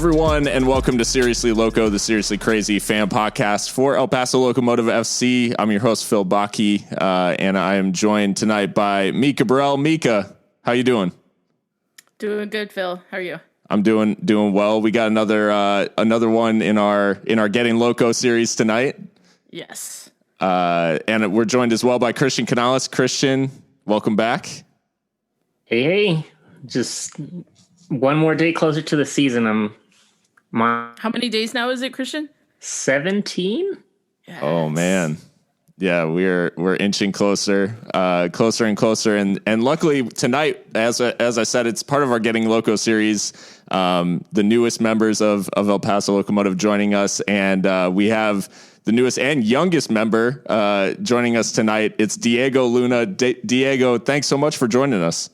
everyone, and welcome to Seriously Loco, the Seriously Crazy fan podcast for El Paso Locomotive FC. I'm your host, Phil Bakke, and I am joined tonight by Mika Burrell. Mika, how you doing? Doing good, Phil. How are you? I'm doing well. We got another one in our Getting Loco series tonight. Yes. And we're joined as well by Christian Canales. Christian, welcome back. Hey. Just one more day closer to the season. How many days now is it, Christian? 17? Yes. Oh man. Yeah, we're inching closer and closer. And luckily tonight, as I said, it's part of our Getting Loco series. The newest members of El Paso Locomotive joining us. And we have the newest and youngest member joining us tonight. It's Diego Luna. Diego, thanks so much for joining us.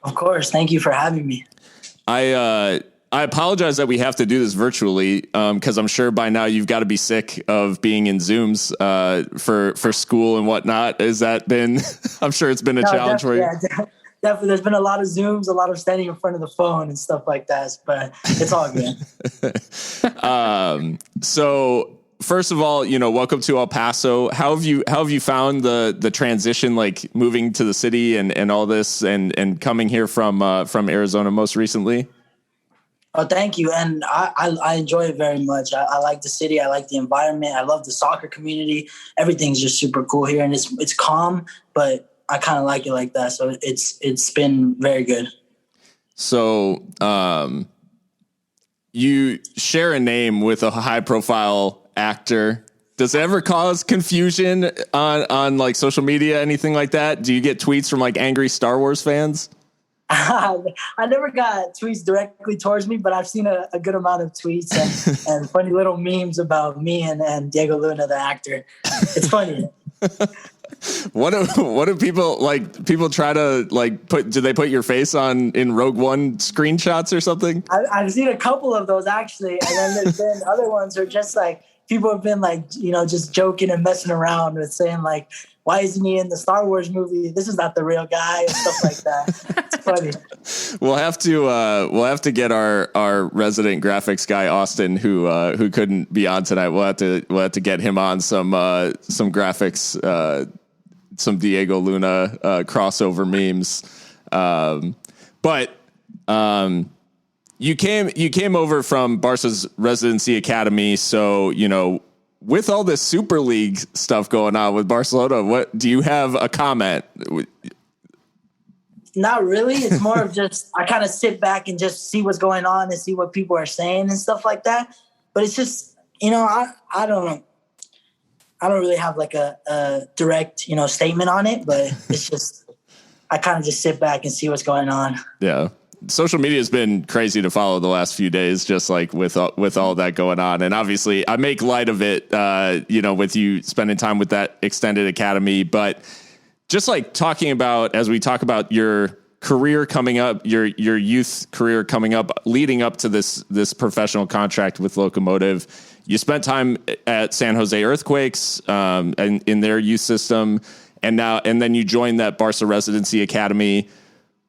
Of course. Thank you for having me. I apologize that we have to do this virtually because I'm sure by now you've got to be sick of being in Zooms for school and whatnot. Has that been? I'm sure it's been a challenge for you. Yeah, definitely. There's been a lot of Zooms, a lot of standing in front of the phone and stuff like that, but it's all good. So first of all, welcome to El Paso. How have you found the transition, like moving to the city and all this and coming here from Arizona most recently? Oh, thank you. And I enjoy it very much. I like the city. I like the environment. I love the soccer community. Everything's just super cool here, and it's calm, but I kind of like it like that. So it's been very good. So, you share a name with a high profile actor. Does it ever cause confusion on like social media, anything like that? Do you get tweets from like angry Star Wars fans? I never got tweets directly towards me, but I've seen a good amount of tweets and funny little memes about me and Diego Luna, the actor. It's funny. What do people like? People try to like do they put your face in Rogue One screenshots or something? I've seen a couple of those actually, and then there's been other ones who are just like people have been like just joking and messing around with saying like, why isn't he in the Star Wars movie? This is not the real guy and stuff like that. It's funny. We'll have to get our resident graphics guy Austin who couldn't be on tonight. We'll have to get him on some graphics, some Diego Luna crossover memes. But you came over from Barca's residency academy, so with all this Super League stuff going on with Barcelona, what do you have a comment? Not really. It's more of just I kind of sit back and just see what's going on and see what people are saying and stuff like that. But it's just I don't really have like a direct statement on it, but it's just I kind of just sit back and see what's going on. Yeah. Social media has been crazy to follow the last few days, just like with all that going on. And obviously I make light of it, with you spending time with that extended academy, but just like talking about, as we talk about your career coming up, your youth career coming up, leading up to this professional contract with Locomotive, you spent time at San Jose Earthquakes, and in their youth system. And then you joined that Barca residency academy.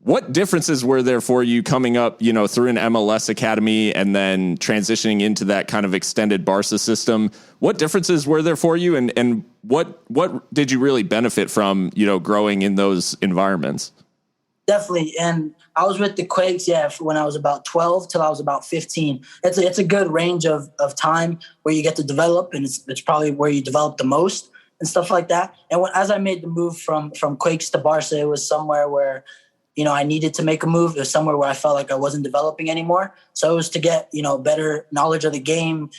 What differences were there for you coming up, through an MLS academy and then transitioning into that kind of extended Barca system? What differences were there for you, and what did you really benefit from, growing in those environments? Definitely. And I was with the Quakes, when I was about 12 till I was about 15. It's a good range of time where you get to develop, and it's probably where you develop the most and stuff like that. And as I made the move from Quakes to Barca, it was somewhere where I needed to make a move. It was somewhere where I felt like I wasn't developing anymore. So it was to get, better knowledge of the game,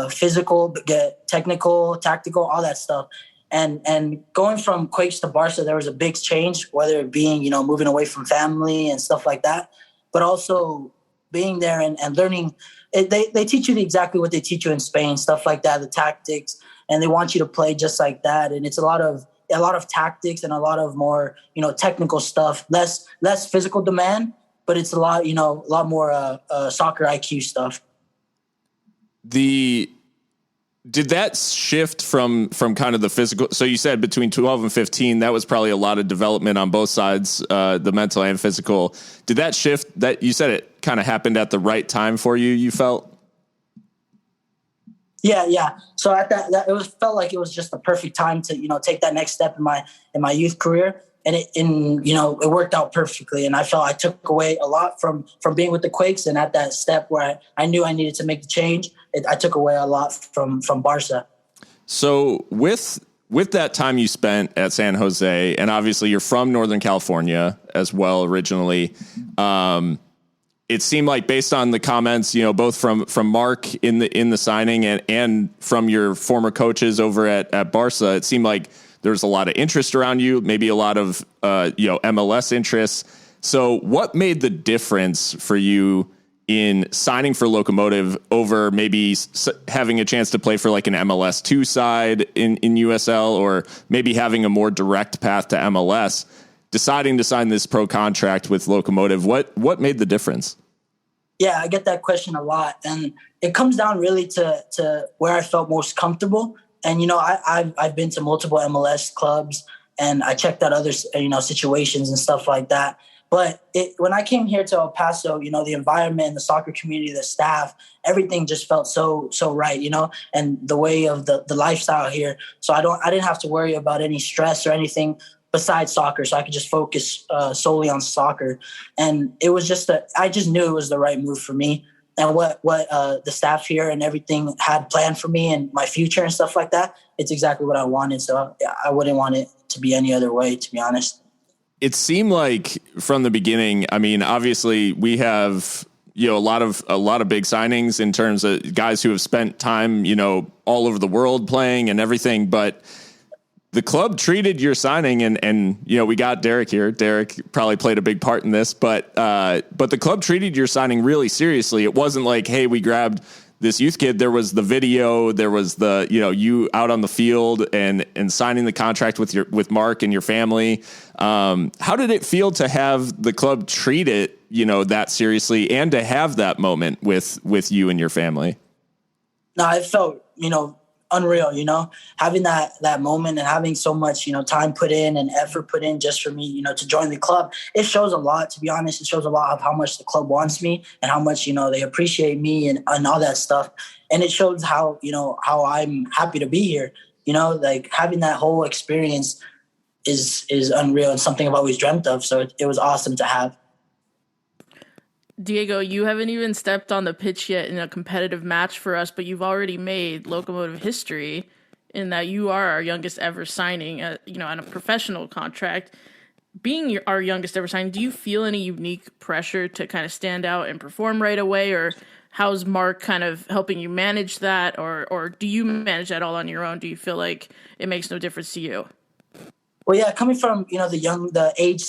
physical, get technical, tactical, all that stuff. And going from Quakes to Barca, there was a big change, whether it being, moving away from family and stuff like that, but also being there and learning. They teach you exactly what they teach you in Spain, stuff like that, the tactics, and they want you to play just like that. And it's a lot of tactics and a lot of more, technical stuff, less physical demand, but it's a lot more soccer IQ stuff. Did that shift from kind of the physical? So you said between 12 and 15, that was probably a lot of development on both sides, the mental and physical. Did that shift, that you said it kind of happened at the right time for you, you felt? Yeah. So at that felt like it was just the perfect time to, take that next step in my youth career. And it worked out perfectly. And I felt I took away a lot from being with the Quakes. And at that step where I knew I needed to make the change, I took away a lot from Barca. So with that time you spent at San Jose, and obviously you're from Northern California as well originally, it seemed like based on the comments, both from Mark in the signing and from your former coaches over at Barca, it seemed like there's a lot of interest around you, maybe a lot of MLS interests. So what made the difference for you in signing for Locomotive over maybe having a chance to play for like an MLS 2 side in USL, or maybe having a more direct path to MLS, deciding to sign this pro contract with Locomotive? What made the difference? Yeah, I get that question a lot. And it comes down really to where I felt most comfortable. And, I've been to multiple MLS clubs and I checked out other, situations and stuff like that. But when I came here to El Paso, the environment, the soccer community, the staff, everything just felt so right, and the way of the lifestyle here. So I didn't have to worry about any stress or anything besides soccer. So I could just focus solely on soccer. And it was I just knew it was the right move for me. And what the staff here and everything had planned for me and my future and stuff like that, it's exactly what I wanted. So I wouldn't want it to be any other way, to be honest. It seemed like from the beginning, I mean, obviously we have, a lot of big signings in terms of guys who have spent time, all over the world playing and everything, but the club treated your signing and we got Derek here. Derek probably played a big part in this, but the club treated your signing really seriously. It wasn't like, hey, we grabbed this youth kid. There was the video, there was the, you out on the field and signing the contract with Mark and your family. How did it feel to have the club treat it, that seriously, and to have that moment with you and your family? No, it felt, unreal, having that moment and having so much, time put in and effort put in just for me, to join the club. It shows a lot, to be honest. It shows a lot of how much the club wants me and how much, they appreciate me and all that stuff. And it shows how I'm happy to be here, like having that whole experience is unreal and something I've always dreamt of. So it was awesome to have. Diego, you haven't even stepped on the pitch yet in a competitive match for us, but you've already made Locomotive history in that you are our youngest ever signing, on a professional contract. Being our youngest ever signing, do you feel any unique pressure to kind of stand out and perform right away, or how's Mark kind of helping you manage that, or do you manage that all on your own? Do you feel like it makes no difference to you? Well, yeah, coming from, the age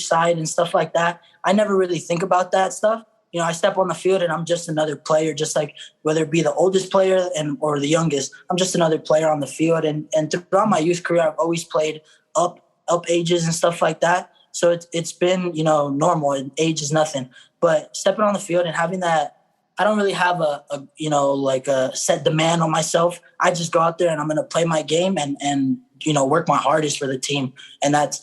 side and stuff like that, I never really think about that stuff. I step on the field and I'm just another player, just like whether it be the oldest player or the youngest, I'm just another player on the field. And throughout my youth career, I've always played up ages and stuff like that. So it's been, normal. Age is nothing. But stepping on the field and having that, I don't really have a set demand on myself. I just go out there and I'm going to play my game and work my hardest for the team. And that's,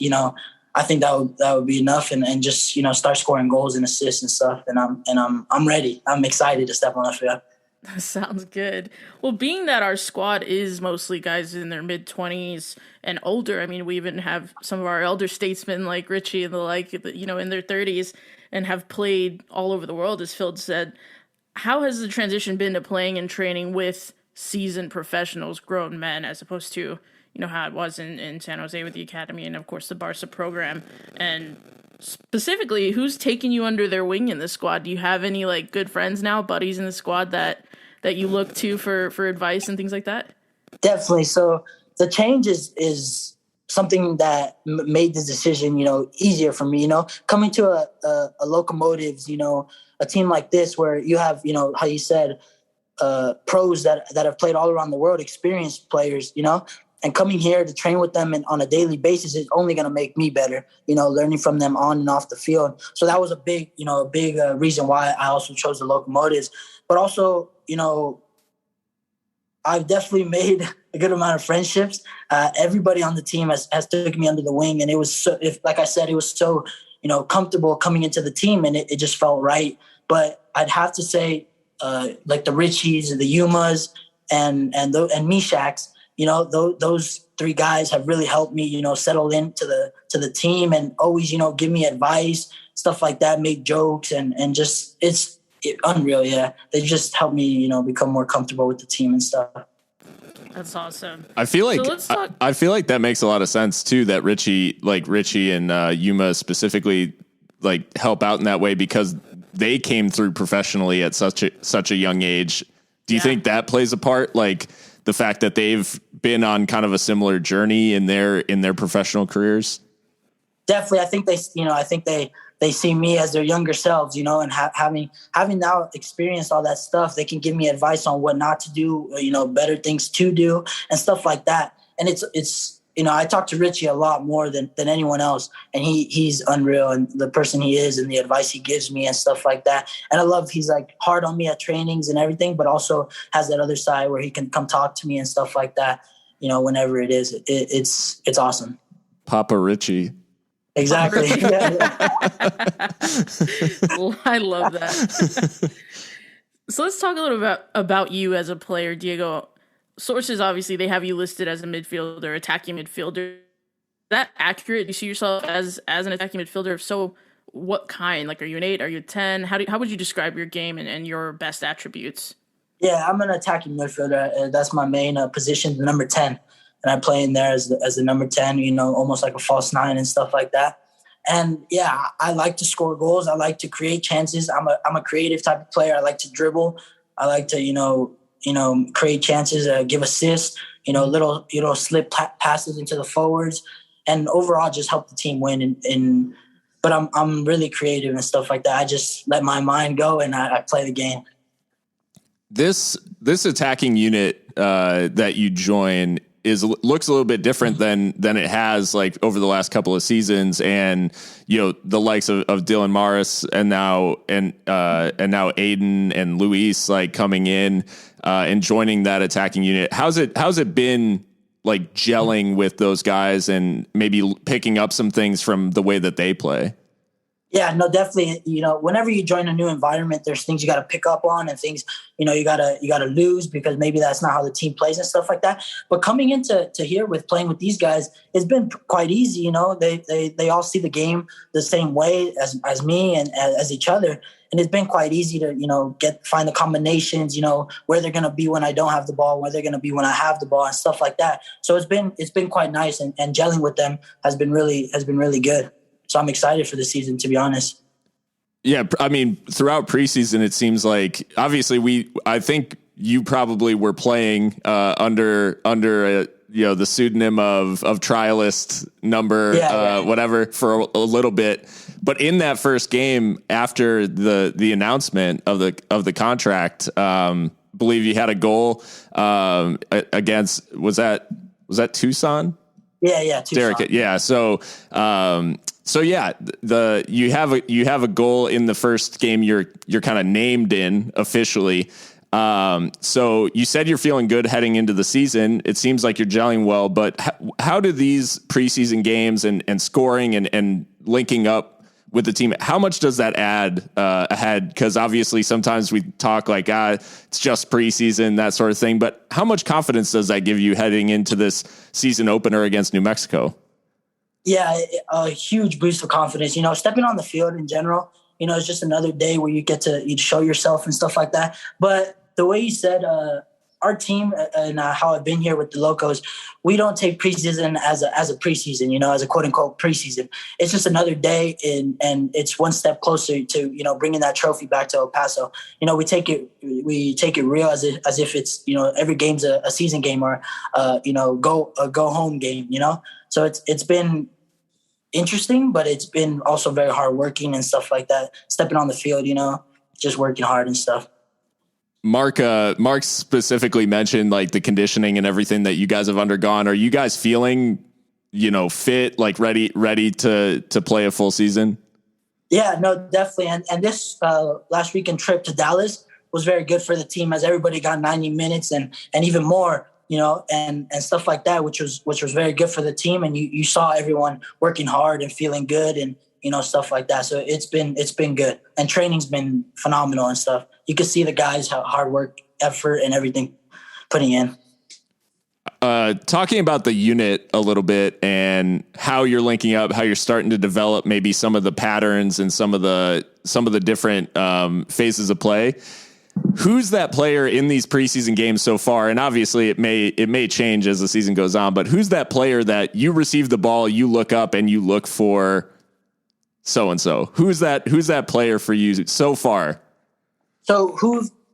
I think that would be enough and just, start scoring goals and assists and stuff. And I'm ready. I'm excited to step on the field. That sounds good. Well, being that our squad is mostly guys in their mid-20s and older, I mean, we even have some of our elder statesmen like Richie and the like, in their 30s and have played all over the world, as Phil said. How has the transition been to playing and training with seasoned professionals, grown men, as opposed to, how it was in San Jose with the academy and, of course, the Barca program? And specifically, who's taking you under their wing in the squad? Do you have any, good friends now, buddies in the squad that you look to for advice and things like that? Definitely. So the change is something that made the decision, easier for me, coming to a Locomotives, a team like this where you have, how you said, pros that have played all around the world, experienced players, and coming here to train with them on a daily basis is only going to make me better, learning from them on and off the field. So that was a big reason why I also chose the Locomotives. But also, I've definitely made a good amount of friendships. Everybody on the team has took me under the wing, and it was so, like I said, it was so, comfortable coming into the team, and it just felt right. But I'd have to say, like the Richies, the Yumas, and Mishaks, those three guys have really helped me, settle into the team, and always, give me advice, stuff like that, make jokes, and just unreal. Yeah, they just helped me, become more comfortable with the team and stuff. That's awesome. I feel like so let's talk. I feel like that makes a lot of sense too. That Richie and Yuma specifically like help out in that way because they came through professionally at such a young age. Do you think that plays a part? Like the fact that they've been on kind of a similar journey in their professional careers? Definitely. I think they see me as their younger selves, and having now experienced all that stuff, they can give me advice on what not to do, better things to do and stuff like that. And it's I talk to Richie a lot more than anyone else, and he's unreal, and the person he is and the advice he gives me and stuff like that. And I love he's like hard on me at trainings and everything, but also has that other side where he can come talk to me and stuff like that, whenever it is. It's awesome. Papa Richie. Exactly. Well, I love that. So let's talk a little about you as a player, Diego. Sources, obviously, they have you listed as a midfielder, attacking midfielder. Is that accurate? Do you see yourself as an attacking midfielder? If so, what kind? Like, are you an 8? Are you a 10? How would you describe your game and your best attributes? Yeah, I'm an attacking midfielder. That's my main position, the number 10. And I play in there as the number 10, almost like a false 9 and stuff like that. And yeah, I like to score goals. I like to create chances. I'm a creative type of player. I like to dribble. I like to, create chances, give assists, little slip passes into the forwards, and overall just help the team win. But I'm really creative and stuff like that. I just let my mind go and I play the game. This attacking unit that you join looks a little bit different than it has like over the last couple of seasons, and the likes of Dylan Morris and now Aiden and Luis like coming in and joining that attacking unit. How's it been like gelling with those guys and maybe picking up some things from the way that they play? Yeah, no, definitely. Whenever you join a new environment, there's things you got to pick up on and things, you gotta lose because maybe that's not how the team plays and stuff like that. But coming into here with playing with these guys, it's been quite easy. They all see the game the same way as me and as each other. And it's been quite easy to, find the combinations, where they're going to be when I don't have the ball, where they're going to be when I have the ball and stuff like that. So it's been quite nice, and gelling with them has been really good. So I'm excited for the season, to be honest. Yeah, I mean, throughout preseason, it seems like obviously I think you probably were playing under the pseudonym of trialist number whatever for a little bit. But in that first game after the announcement of the contract, believe you had a goal against was that Tucson? Yeah, Tucson. Derek, yeah. So yeah, you have a goal in the first game. You're kind of named in officially. So you said you're feeling good heading into the season. It seems like you're gelling well, but how do these preseason games and scoring and linking up with the team, how much does that add ahead? Because obviously sometimes we talk like, it's just preseason, that sort of thing. But how much confidence does that give you heading into this season opener against New Mexico? Yeah, a huge boost of confidence. Stepping on the field in general, it's just another day where you get to show yourself and stuff like that. But the way you said, our team and how I've been here with the Locos, we don't take preseason as a preseason, as a quote unquote preseason. It's just another day, and it's one step closer to bringing that trophy back to El Paso. We take it real as if it's every game's a season game or go home game. So it's been interesting, but it's been also very hard working and stuff like that. Stepping on the field, just working hard and stuff. Mark specifically mentioned like the conditioning and everything that you guys have undergone. Are you guys feeling, fit, like ready to play a full season? Yeah, no, definitely. And this last weekend trip to Dallas, was very good for the team as everybody got 90 minutes and even more, and stuff like that, which was very good for the team. And you saw everyone working hard and feeling good and, stuff like that. So it's been good. And training's been phenomenal and stuff. You can see the guys, how hard work, effort, and everything putting in. Talking about the unit a little bit and how you're linking up, how you're starting to develop maybe some of the patterns and some of the different phases of play. Who's that player in these preseason games so far? And obviously it may change as the season goes on, but who's that player that you receive the ball, you look up and you look for so-and-so? Who's that player for you so far? So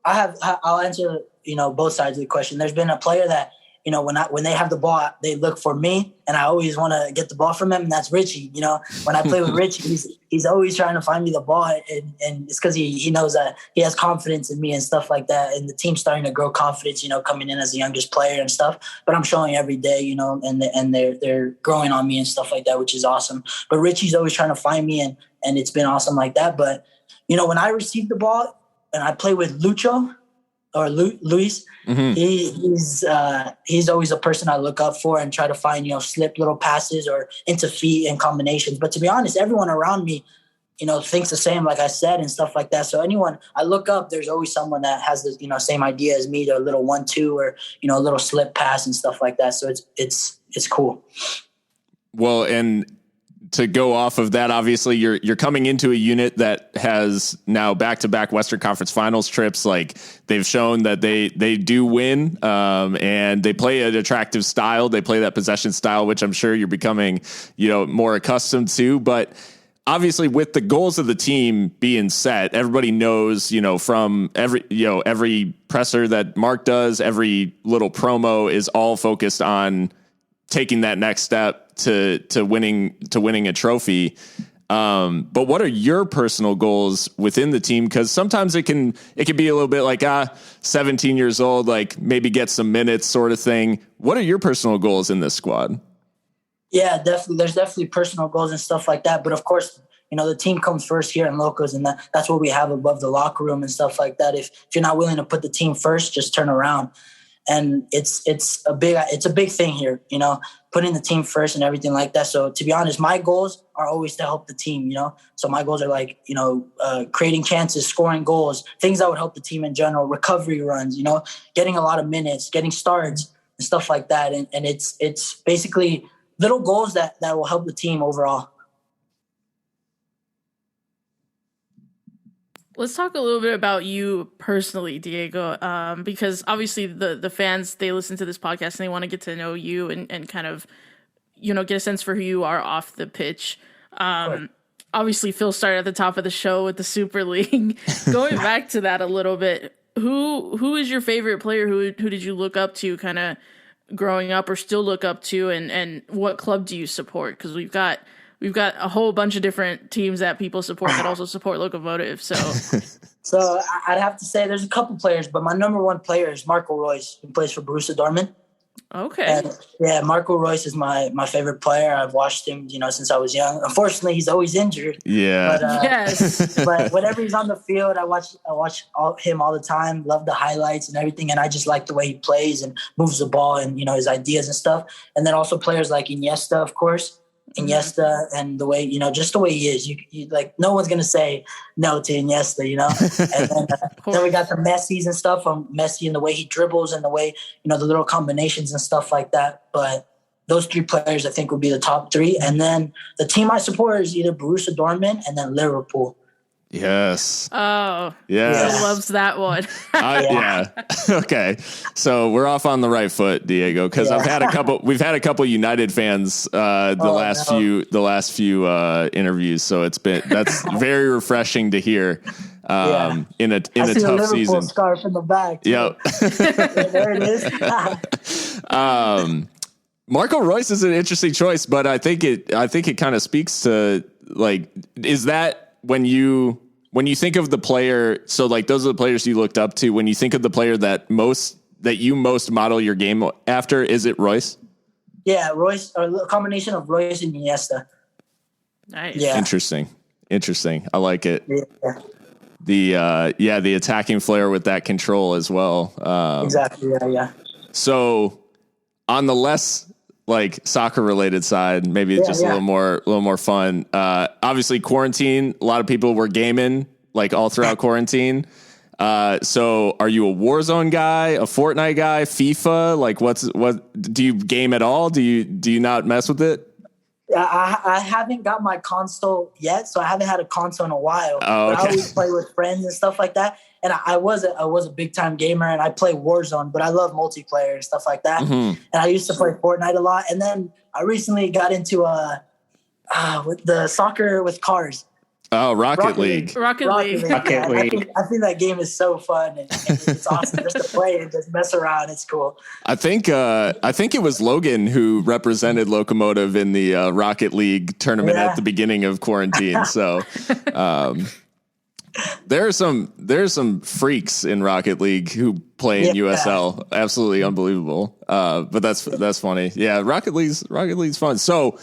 I'll answer, both sides of the question. There's been a player that, when they have the ball, they look for me, and I always want to get the ball from him, and that's Richie. When I play with Richie, he's always trying to find me the ball, and it's because he knows that he has confidence in me and stuff like that, and the team's starting to grow confidence, coming in as the youngest player and stuff. But I'm showing every day, and they're growing on me and stuff like that, which is awesome. But Richie's always trying to find me, and it's been awesome like that. But when I receive the ball and I play with Lucho or Luis, he's always a person I look up for and try to find, slip little passes or into feet and combinations. But to be honest, everyone around me, thinks the same, like I said, and stuff like that. So anyone I look up, there's always someone that has the, same idea as me, a little 1-2 or, a little slip pass and stuff like that. So it's cool. Well, and to go off of that, obviously you're coming into a unit that has now back-to-back Western Conference Finals trips. Like, they've shown that they do win, and they play an attractive style. They play that possession style, which I'm sure you're becoming, more accustomed to. But obviously, with the goals of the team being set, everybody knows, from every presser that Mark does, every little promo is all focused on taking that next step to winning a trophy. But what are your personal goals within the team? Because sometimes it can be a little bit like 17 years old, like maybe get some minutes sort of thing. What are your personal goals in this squad? Yeah, definitely. There's definitely personal goals and stuff like that. But of course, the team comes first here in Locos, and that's what we have above the locker room and stuff like that. If you're not willing to put the team first, just turn around. And it's a big thing here, putting the team first and everything like that. So to be honest, my goals are always to help the team, So my goals are like, creating chances, scoring goals, things that would help the team in general, recovery runs, getting a lot of minutes, getting starts and stuff like that. And it's basically little goals that will help the team overall. Let's talk a little bit about you personally, Diego, because obviously the fans, they listen to this podcast and they want to get to know you and kind of, get a sense for who you are off the pitch. Obviously, Phil started at the top of the show with the Super League. Going back to that a little bit, who is your favorite player? Who did you look up to kind of growing up or still look up to, and what club do you support? Because we've got a whole bunch of different teams that people support that also support Locomotive. So I'd have to say there's a couple players, but my number one player is Marco Reus, who plays for Borussia Dortmund. Okay. And, yeah, Marco Reus is my favorite player. I've watched him, since I was young. Unfortunately, he's always injured. Yeah. But, yes. But whenever he's on the field, I watch him all the time. Love the highlights and everything, and I just like the way he plays and moves the ball and his ideas and stuff. And then also players like Iniesta, of course. Iniesta and the way, just the way he is. You like, no one's going to say no to Iniesta, And then we got the Messis and stuff from Messi and the way he dribbles and the way, the little combinations and stuff like that. But those three players, I think, would be the top three. And then the team I support is either Borussia Dortmund and then Liverpool. Yes. Oh, yeah. Phil loves that one. Yeah. Okay. So we're off on the right foot, Diego, because we've had a couple United fans the last few interviews. So that's very refreshing to hear in a tough season. Scarf in the back. Yep. There it is. Marco Reus is an interesting choice, but I think it kind of speaks to, like, is that when you think of the player, so like those are the players you looked up to, when you think of the player that you most model your game after, is it Reus? Yeah, Reus, or a combination of Reus and Iniesta. Nice. Yeah. Interesting. I like it. Yeah. the attacking flair with that control as well. Exactly. Yeah. So on the less like soccer related side, maybe it's just a little more fun. Obviously quarantine, a lot of people were gaming like all throughout quarantine. So are you a Warzone guy, a Fortnite guy, FIFA? Like what do you game at all? Do you not mess with it? I haven't got my console yet, so I haven't had a console in a while. Oh, okay. But I always play with friends and stuff like that. And I was a big time gamer, and I play Warzone, but I love multiplayer and stuff like that. Mm-hmm. And I used to play Fortnite a lot. And then I recently got into with the soccer with cars. Oh, Rocket League. Rocket League. I think that game is so fun, and it's awesome just to play and just mess around. It's cool. I think it was Logan who represented Locomotive in the Rocket League tournament at the beginning of quarantine. So there's some freaks in Rocket League who play in USL. Absolutely unbelievable. But that's funny. Yeah, Rocket League's fun. So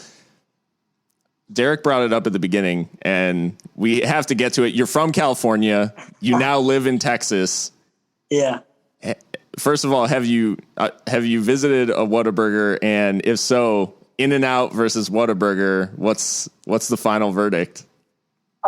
Derek brought it up at the beginning, and we have to get to it. You're from California. You now live in Texas. Yeah. First of all, have you visited a Whataburger? And if so, In-N-Out versus Whataburger, what's the final verdict?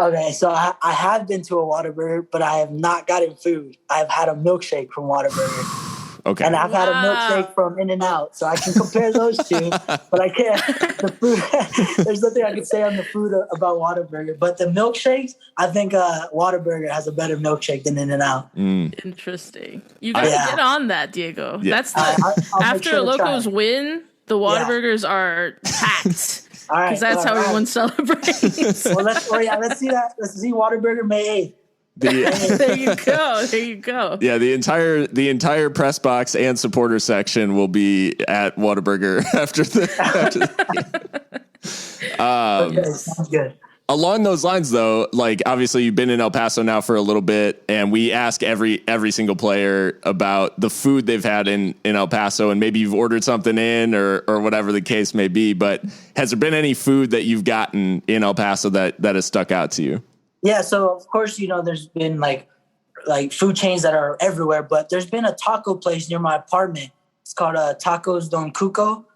Okay, so I have been to a Whataburger, but I have not gotten food. I've had a milkshake from Whataburger. Okay. And I've had a milkshake from In-N-Out, so I can compare those two. But I can't. The food. There's nothing I can say on the food about Whataburger. But the milkshakes, I think Whataburger has a better milkshake than In-N-Out. Interesting. You got to get on that, Diego. Yeah. That's I'll after sure Loco's win, the Whataburgers are packed. All right, because that's how everyone celebrates. Well, let's see that. Let's see Whataburger May 8th. There you go. Yeah, the entire press box and supporter section will be at Whataburger after the Okay, sounds good. Along those lines, though, like obviously you've been in El Paso now for a little bit, and we ask every single player about the food they've had in El Paso, and maybe you've ordered something in or whatever the case may be. But has there been any food that you've gotten in El Paso that has stuck out to you? Yeah, so of course, there's been like food chains that are everywhere, but there's been a taco place near my apartment. It's called Tacos Don Cuco.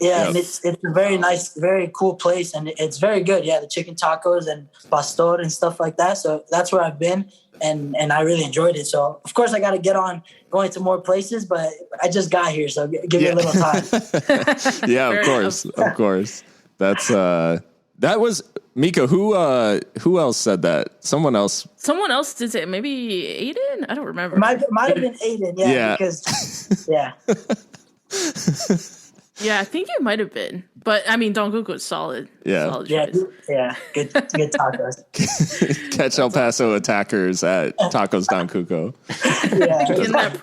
Yeah, yep. And it's a very nice, very cool place, and it's very good. Yeah, the chicken tacos and pastor and stuff like that. So that's where I've been, and I really enjoyed it. So of course I got to get on going to more places, but I just got here, so give me a little time. Yeah, of course. That's that was Mika. Who else said that? Someone else did say it. Maybe Aiden. I don't remember. Might have been Aiden. Yeah. Because yeah. Yeah, I think it might have been, but I mean, Don Cuco is solid. Yeah, solid good tacos. Catch El Paso attackers at Tacos Don Cuco. Yeah, getting that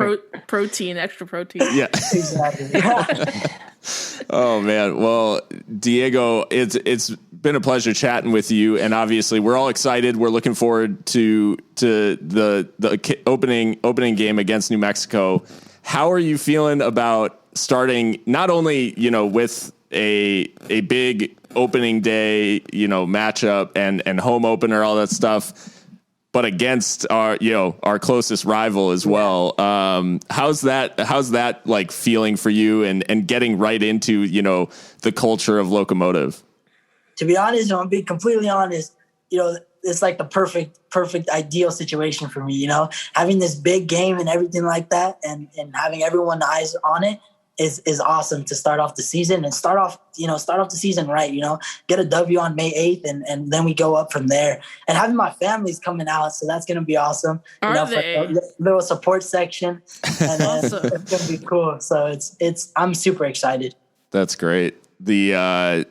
protein, extra protein. Yeah, exactly. Oh man, well, Diego, it's been a pleasure chatting with you, and obviously we're all excited. We're looking forward to the opening game against New Mexico. How are you feeling about starting not only, with a big opening day, matchup and home opener, all that stuff, but against our closest rival as well. How's that like feeling for you and getting right into, the culture of Locomotive? To be honest, I'm being completely honest, it's like the perfect ideal situation for me, having this big game and everything like that, and having everyone's eyes on it is awesome to start off the season and start off the season right, get a W on May 8th and then we go up from there. And having my family's coming out, so that's going to be awesome. Are they? For a little support section, and awesome. It's going to be cool. So I'm super excited. That's great. I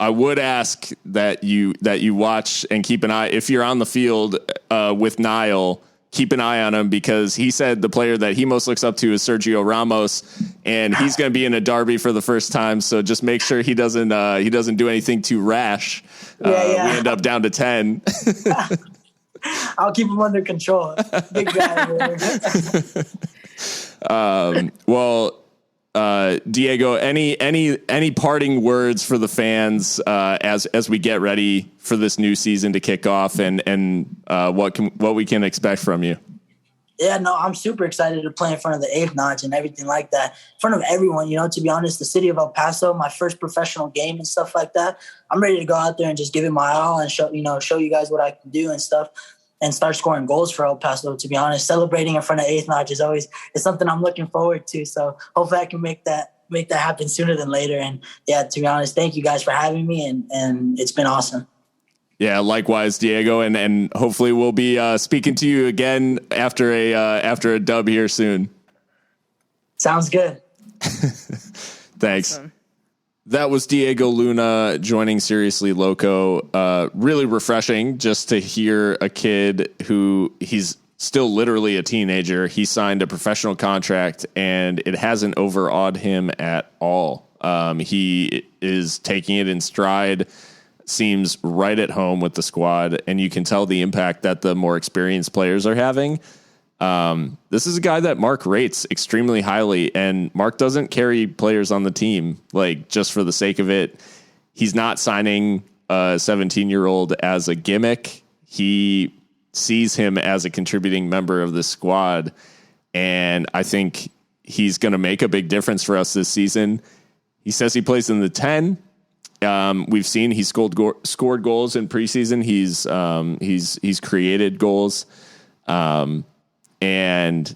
would ask that you watch and keep an eye, if you're on the field with Niall, keep an eye on him, because he said the player that he most looks up to is Sergio Ramos, and he's going to be in a derby for the first time. So just make sure he doesn't do anything too rash. We end up down to 10. I'll keep him under control. Big guy. Well, Diego, any parting words for the fans as we get ready for this new season to kick off, and what we can expect from you? Yeah, no, I'm super excited to play in front of the eighth notch and everything like that. In front of everyone, to be honest, the city of El Paso, my first professional game and stuff like that. I'm ready to go out there and just give it my all and show you guys what I can do and stuff, and start scoring goals for El Paso. To be honest, celebrating in front of eighth notch is something I'm looking forward to. So hopefully I can make that happen sooner than later. And yeah, to be honest, thank you guys for having me, and it's been awesome. Yeah, likewise, Diego, and hopefully we'll be speaking to you again after a dub here soon. Sounds good. Thanks. Awesome. That was Diego Luna joining Seriously Loco. Really refreshing just to hear a kid who he's still literally a teenager. He signed a professional contract and it hasn't overawed him at all. He is taking it in stride. Seems right at home with the squad, and you can tell the impact that the more experienced players are having. This is a guy that Mark rates extremely highly, and Mark doesn't carry players on the team like just for the sake of it. He's not signing a 17-year-old as a gimmick. He sees him as a contributing member of the squad, and I think he's going to make a big difference for us this season. He says he plays in the 10. We've seen he scored goals in preseason. He's created goals. And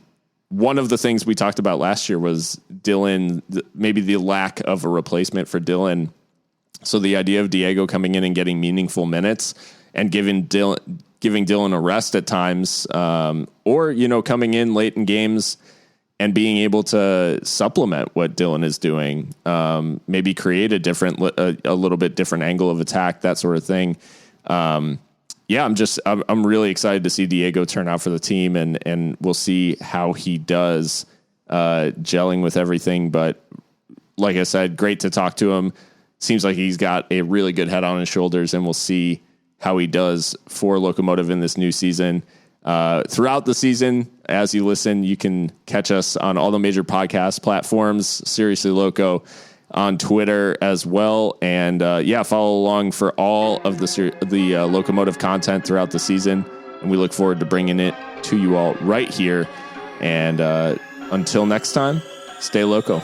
one of the things we talked about last year was Dylan, maybe the lack of a replacement for Dylan. So the idea of Diego coming in and getting meaningful minutes and giving Dylan a rest at times, or, coming in late in games and being able to supplement what Dylan is doing, maybe create a little bit different angle of attack, that sort of thing. I'm really excited to see Diego turn out for the team, and we'll see how he does gelling with everything. But like I said, great to talk to him. Seems like he's got a really good head on his shoulders, and we'll see how he does for Locomotive in this new season. Throughout the season, as you listen, you can catch us on all the major podcast platforms, Seriously Loco, on Twitter as well. And follow along for all of the Locomotive content throughout the season. And we look forward to bringing it to you all right here. And until next time, stay loco.